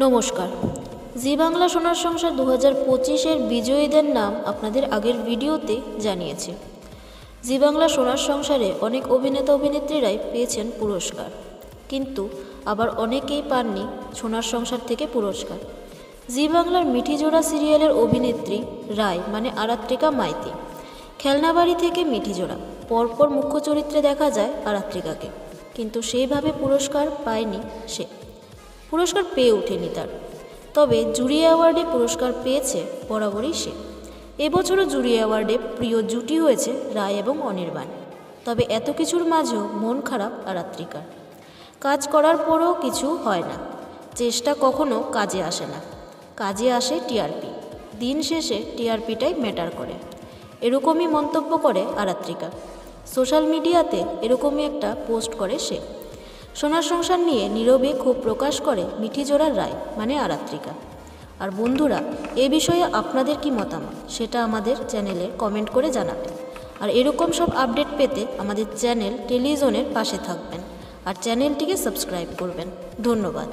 নমস্কার। জি বাংলা সোনার সংসার 2025-এর বিজয়ীদের নাম আপনাদের আগের ভিডিওতে জানিয়েছি। জি বাংলা সোনার সংসারে অনেক অভিনেতা অভিনেত্রীরাই পেয়েছেন পুরস্কার, কিন্তু আবার অনেকেই পাননি সোনার সংসার থেকে পুরস্কার। জি বাংলার মিঠিজোড়া সিরিয়ালের অভিনেত্রী রায় মানে আরাত্রিকা মাইতি, খেলনাবাড়ি থেকে মিঠিজোড়া, পরপর মুখ্য চরিত্রে দেখা যায় আরাত্রিকাকে, কিন্তু সেইভাবে পুরস্কার পায়নি সে, পুরস্কার পেয়ে ওঠেনি তার। তবে জুরি অ্যাওয়ার্ডে পুরস্কার পেয়েছে বরাবরই সে। এবছরও জুরি অ্যাওয়ার্ডে প্রিয় জুটি হয়েছে রায় এবং অনির্বাণ। তবে এত কিছুর মাঝেও মন খারাপ আরাত্রিকার। কাজ করার পরেও কিছু হয় না, চেষ্টা কখনো কাজে আসে না, কাজে আসে টিআরপি। দিন শেষে টিআরপিটাই ম্যাটার করে, এরকমই মন্তব্য করে আরাত্রিকা। সোশ্যাল মিডিয়াতে এরকমই একটা পোস্ট করে সে। সোনার সংসার নিয়ে নীরবে ক্ষোভ প্রকাশ করে মিঠিজোড়ার রায় মানে আরাত্রিকা। আর বন্ধুরা, এ বিষয়ে আপনাদের কি মতামত সেটা আমাদের চ্যানেলে কমেন্ট করে জানাবেন। আর এরকম সব আপডেট পেতে আমাদের চ্যানেল টেলিজনের পাশে থাকবেন আর চ্যানেলটিকে সাবস্ক্রাইব করবেন। ধন্যবাদ।